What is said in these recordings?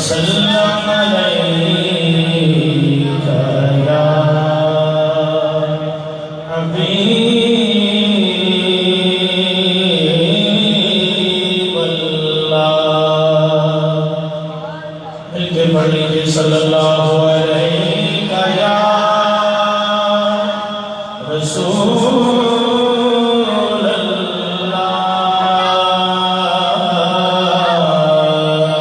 وسلم عليك يا حبيب الله مل کے پڑھ لیجیے صلی اللہ علیہ یا رسول اللہ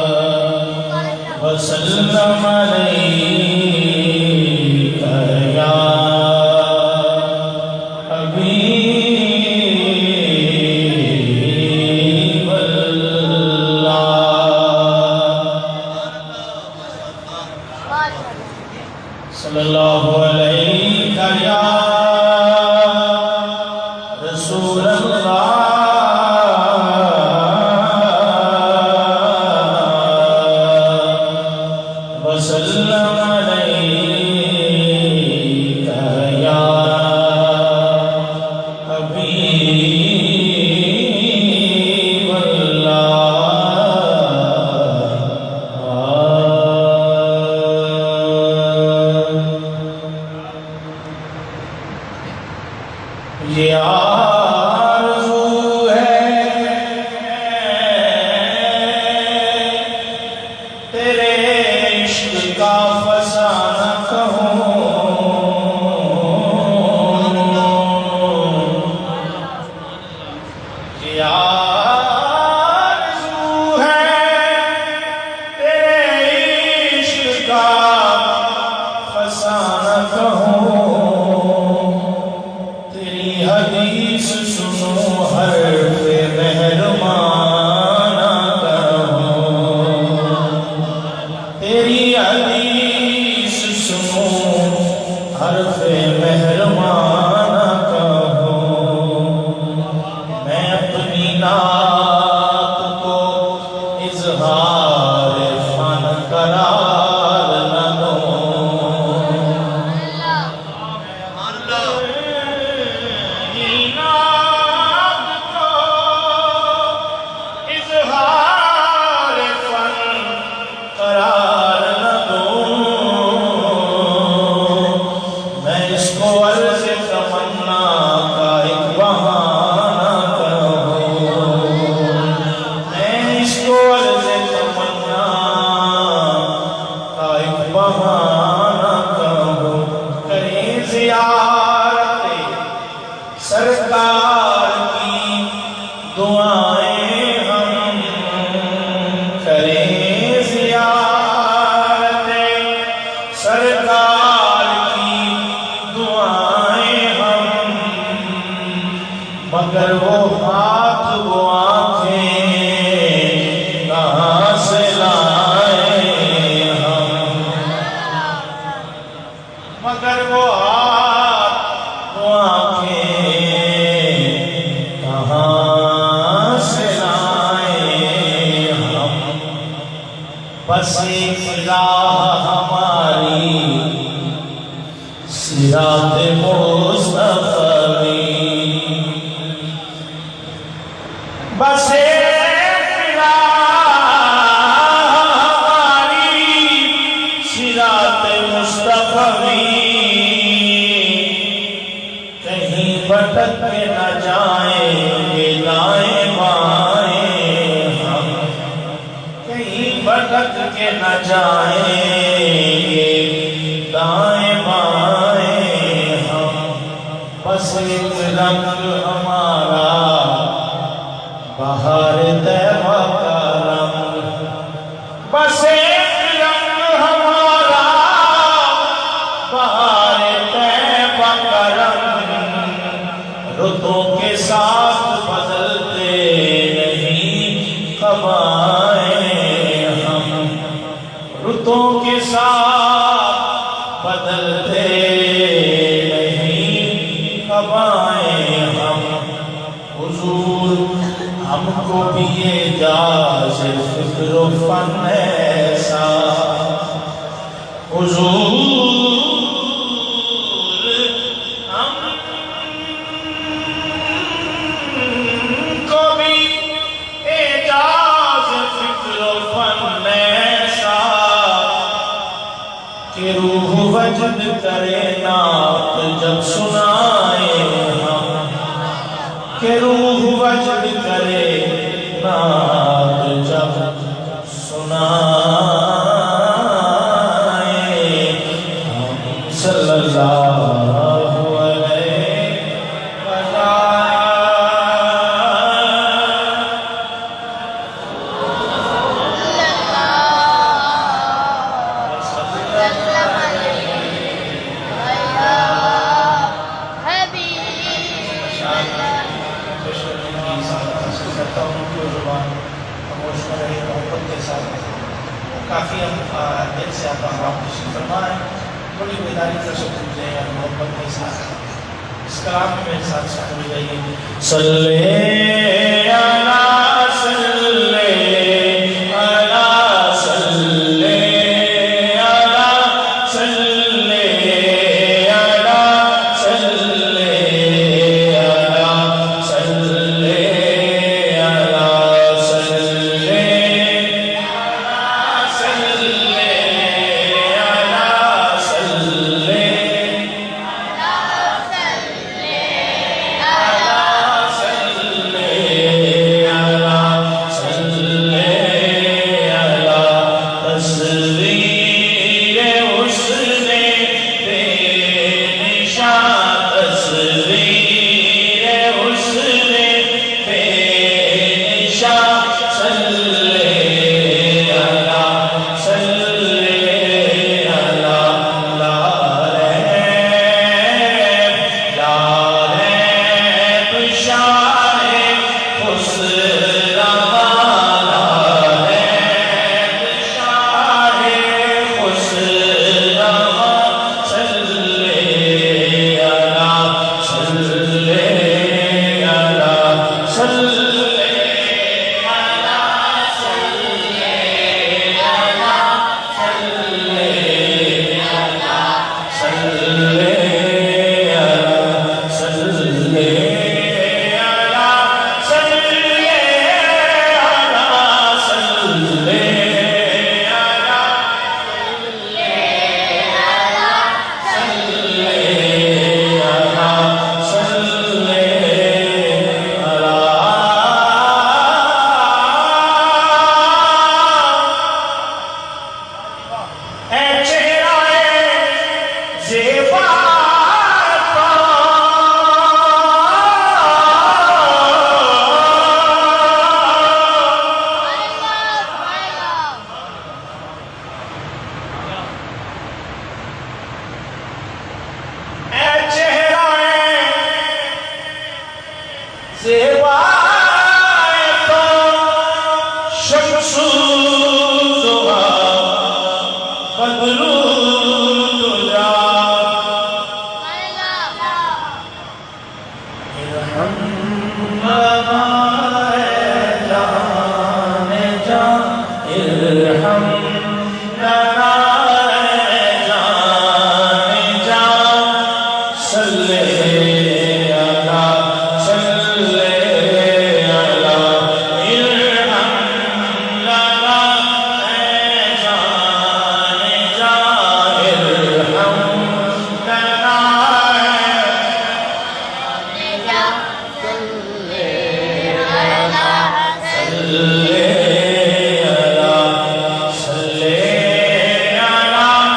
وسلم علیک یا حبیب اللہ صلی اللہ علیہ یا رسول اللہ وسلم علیک یا حبیب اللہ یہ آرزو ہے تیرے عشق کا فسانہ کہوں یہ آرزو ہے تیرے عشق کا فسانہ کہوں تیری حدیث سنو حرف مہربانہ کہوں تیری حدیث سنو حرف مہربانہ کہوں میں اپنی نعت کو اظہار فن قرار نہ دوں اظہار فن قرار نہ دوں میں اس کو عرض تمنا کا ایک بہانہ کہوں میں اس کو عرض تمنا کا ایک بہانہ کہوں کریں زیارت سرکار کی دعائیں ہم کریں زیارت سرکار کی دعائیں ہم مگر وہ ہاتھ وہ آنکھیں کہاں سے لائیں ہم مگر وہ ہاتھ وہ آنکھیں کہاں سے لائیں ہم بس ایک راہ ہماری صراط مستقیم بس ایک راہ ہماری صراط مستقیم کہیں بھٹک کے نہ جائیں گے دائیں بائیں ہم کہیں بھٹک کے نہ جائیں گے دائیں بائیں ہم بس ایک رنگ ہمارا بہار طیبہ کا رنگ بس ایک رنگ ہمارا بہار طیبہ کا رنگ رتوں کے ساتھ بدلتے نہیں قبائیں ہم رتوں کے ساتھ بدلتے نہیں قبائیں ہم حضور ہم کو بھی یہ جاز فکر و فن ایسا حضور ہم کو بھی اعجاز فکر و فن ایسا روح وجد کرے نعت جب سنائے ہم کہ روح وجد کرے نعت جب سنائے ہم صلی اللہ کافی ہم دل سے آپ احرام تشریف فرما ہے بڑی بیداری کا شکر دیں اور محبت کے ساتھ اس کلام میں میرے ساتھ شامل ہو جائیے صلی علی صلی علی صلی علی صلی علی صلی علی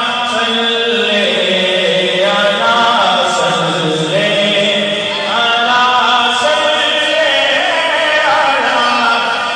صلی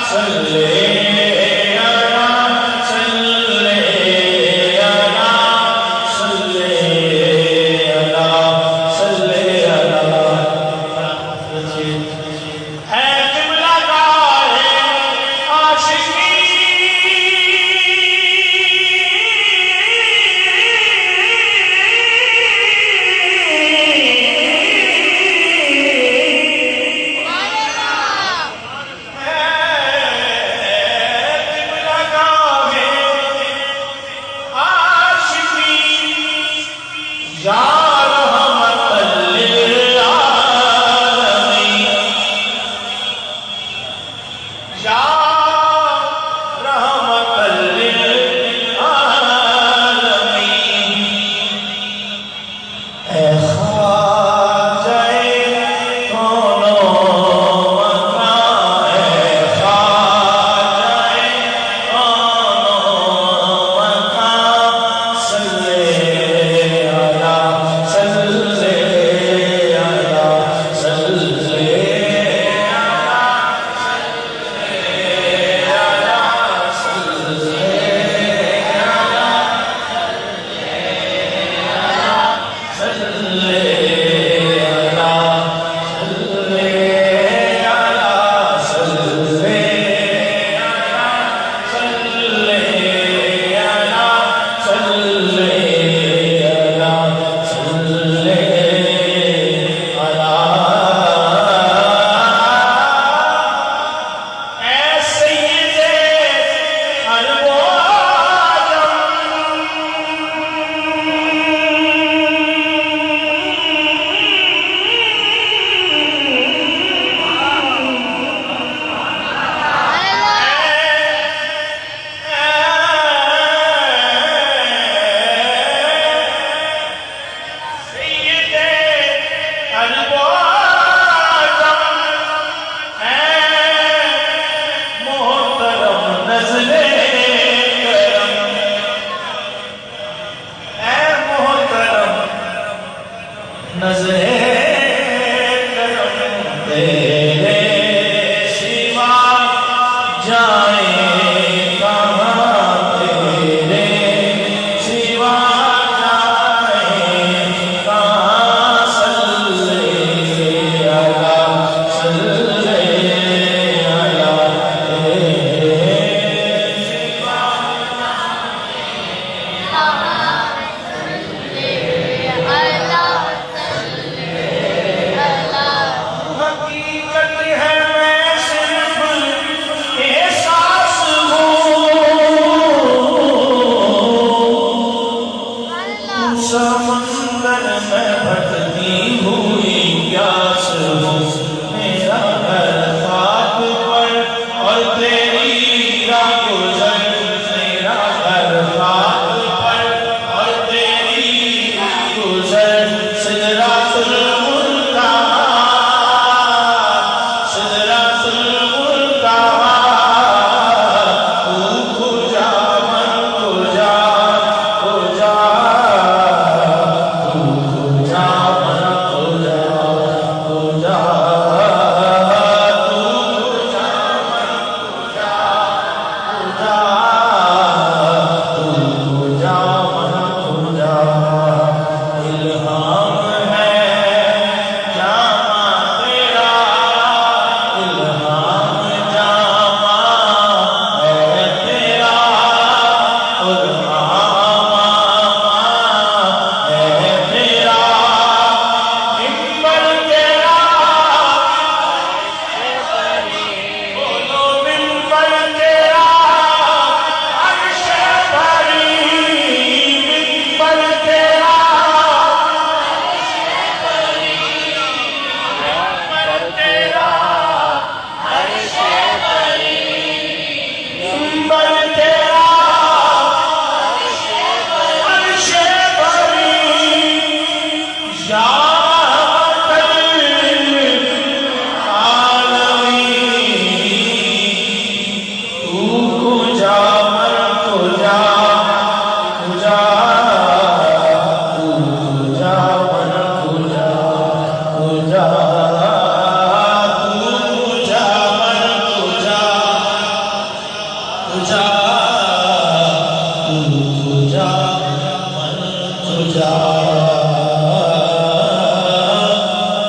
تیرے سوا جائیں کہاں، تیرے سوا جائیں کہاں، صلی اللہ صلی اللہ تیرے حقیقت ہے میں صرف احساس ہوں، سمندر میں بھٹکتی ہوئی پیاس ہوں، میرا گھر خاک پر اور تیری راہ گزر، میرا گھر خاک پر اور تیری راہ گزر، سدرۃ المنتہا سدرۃ المنتہا، تو کجا من کجا کجا، تو کجا من کجا کجا، تو کجا من کجا کجا، تو کجا من کجا، الہام ہے جامع تیرا، الہام جامع ہے تیرا، الہام ہے تیرا، ممبر تیرا، بولو ممبر تیرا، عرش بھری، ممبر تیرا، ممبر تیرا، عرش بھری، یا تو کجا من کجا کجا، تو کجا من کجا کجا، تو کجا من کجا کجا، تو کجا من کجا،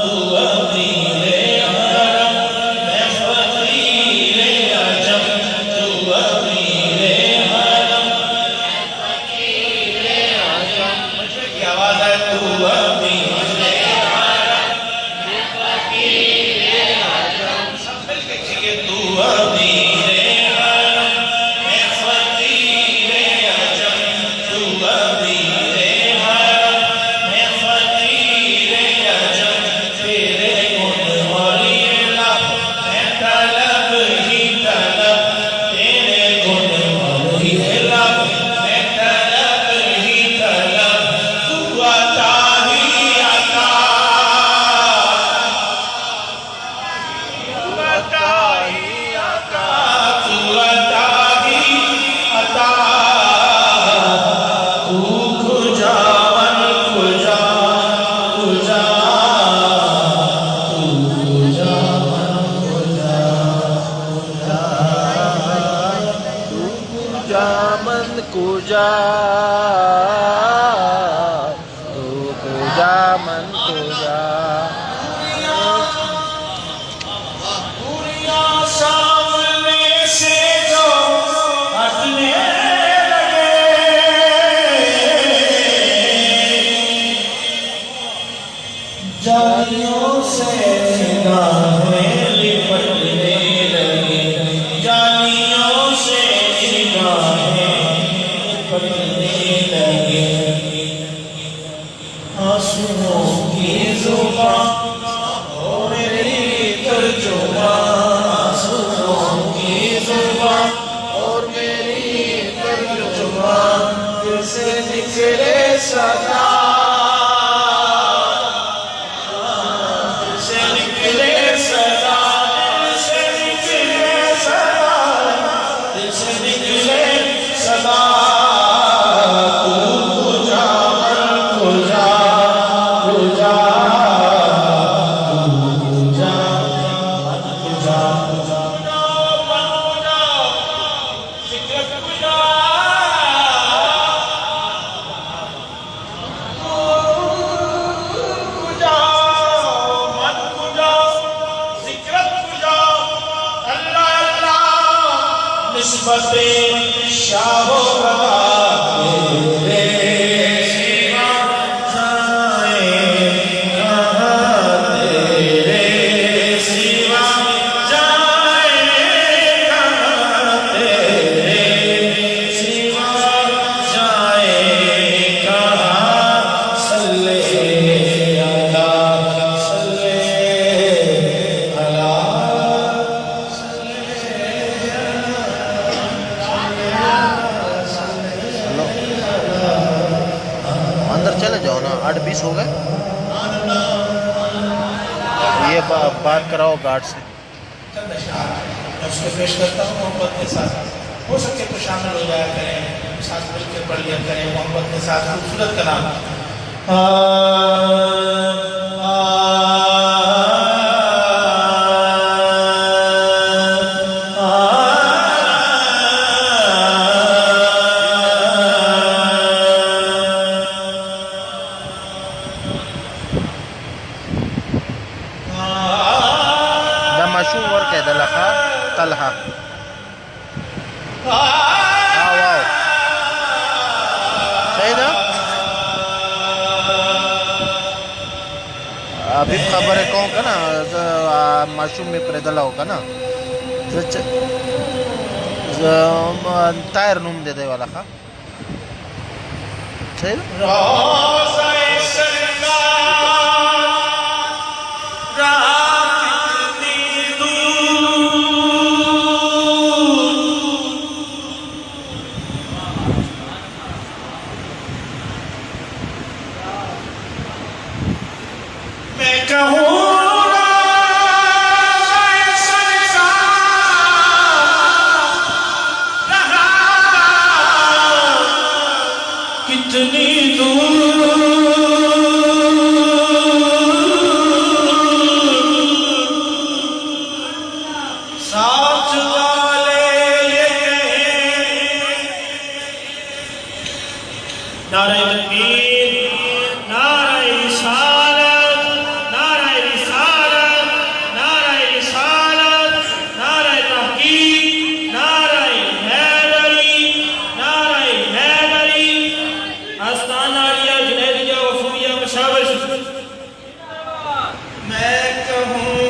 تو امیر حرم میں فقیر عجم، تو امیر حرم مجھے کی آواز ہے، تو امیر حرم سب مل کے کہیے، تو امیر حرم میں فقیر عجم، تو امیر حرم میں فقیر عجم، تیرے گن اور علم میں طلب ہی طلب، تیرے گن اور علم میں طلب ہی طلب، تو عطا ہی عطا، تو عطا ہی عطا، تو عطا ہی عطا، تو کجا من کجا کجا، تو کجا من کجا کجا، کجا من کجا، تو کجا من کجا، دنیا سامنے سے جو ہٹنے لگے، جالیوں سے نگاہیں لپٹنے لگے، جالیوں سے نگاہیں لپٹنے نسبت شاہ و روا تیرے سوا جائیں کہاں، تیرے سوا جائیں کہاں، تیرے سوا جائیں کہاں، صلی اللہ صلی اللہ اندر چلے جاؤ نا، 8:20 ہو گئے. یہ بات کراؤ گارڈ سے. چند اشعار میں اس کو پیش کرتا ہوں محبت کے ساتھ. ہو سکے تو شامل ہو جایا کریں، ساتھ مل کے پڑھ لیا کریں محبت کے ساتھ. خوبصورت کلام. دا مشهور ورکه د لخا طلحه. واو صحیح ده. ابھی خبرې کوم که نه، زه ماشوم مې پرېدلی و که نه، زه طاهر نوم دی دی والا ښه صحیح ده. کتنی دور ساتھ والے یہ کہیں، نعرہ تکبیر، نعرہ رسالت، نعرہ رسالت، نعرہ رسالت، نعرہ تحقیق، نعرہ حیدری، نعرہ حیدری. آستانہ عالیہ جنیدیہ وفویہ مشاور. میں کہوں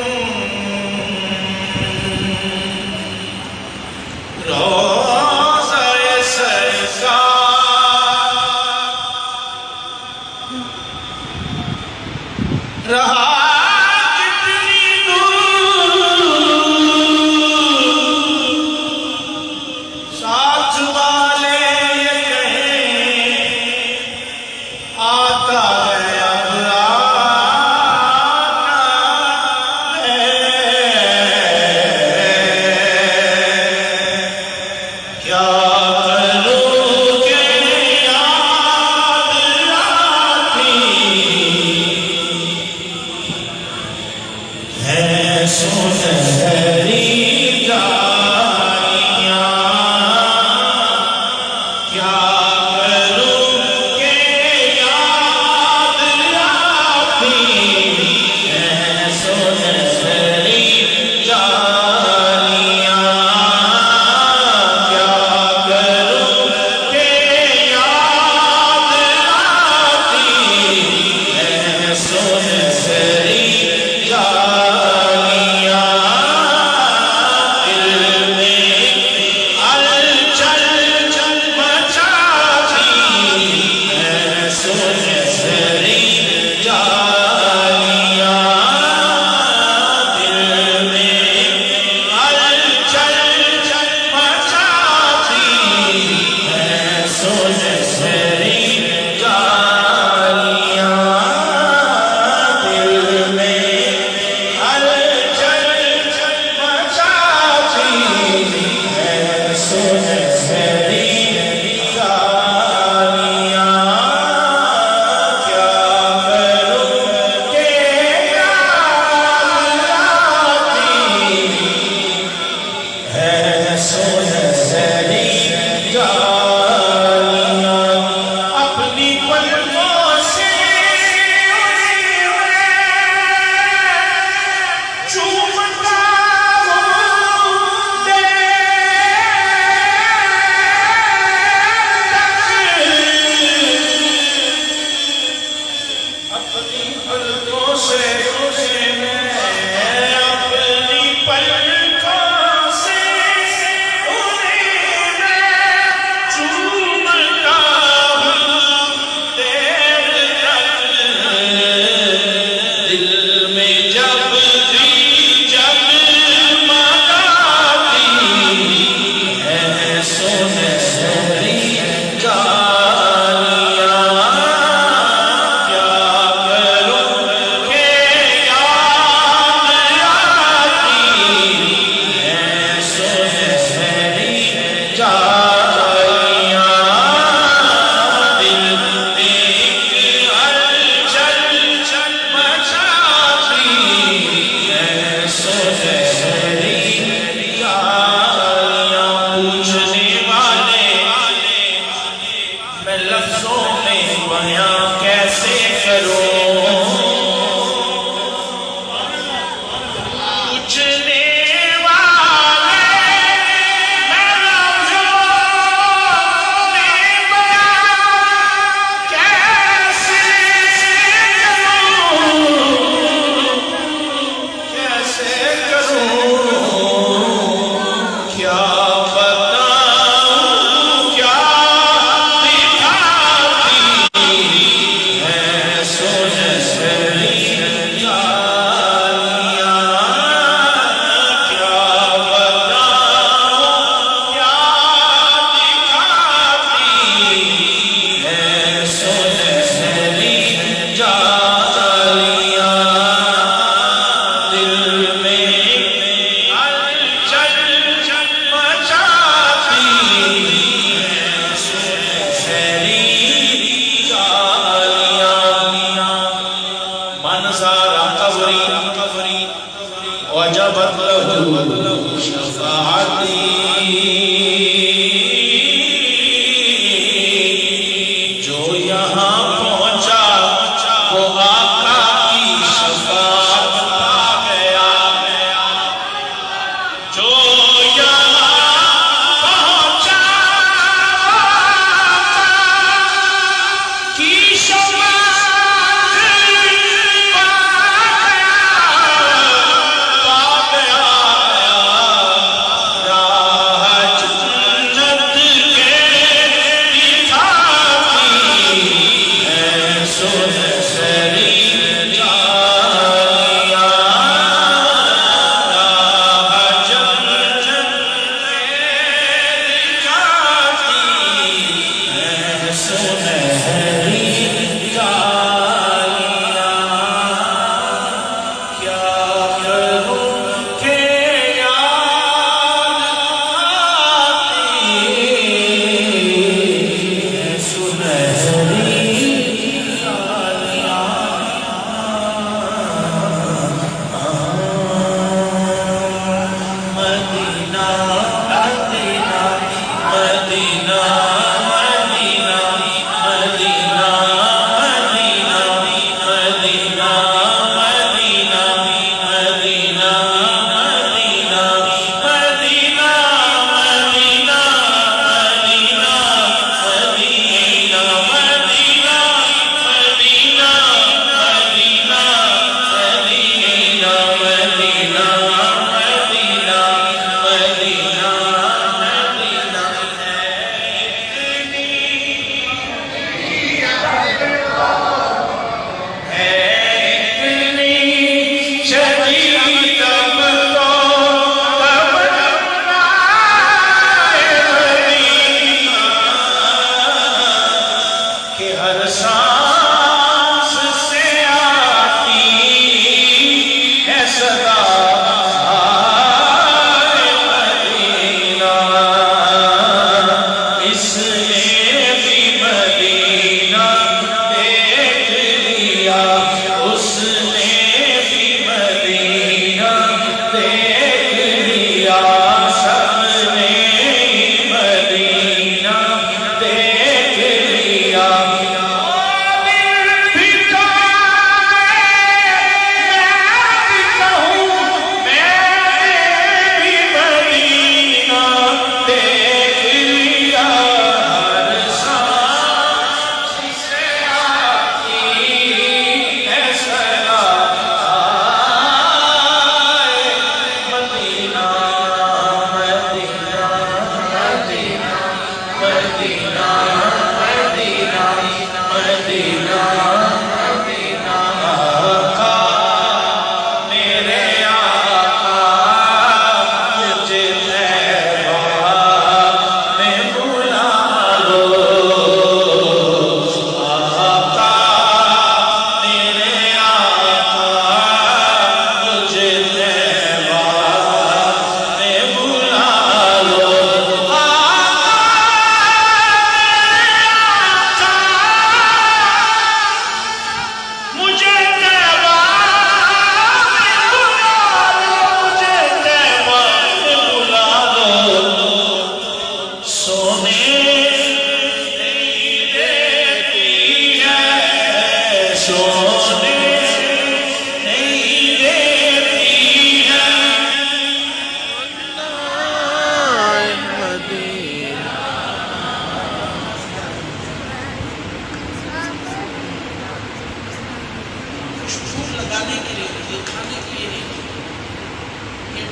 روضہ سرکار رہا کتنی دور، ساتھ والے یہ کہیں آتا ہے اب آتا ہے. کیا کروں کہ یاد آتی ہے سنہری جالیاں. کیا کروں کہ یاد آتی ہے سنہری جالیاں. کیا کروں کہ یاد آتی ہے سنہری جالیاں. سنہری جالیاں پوچھنے والے میں لفظوں میں بیاں کیسے کروں وجبت له شفاعتی جو یہاں پہنچا وہ آقا کی شفاعت پا گیا جو یہاں پہنچا کی شفاعت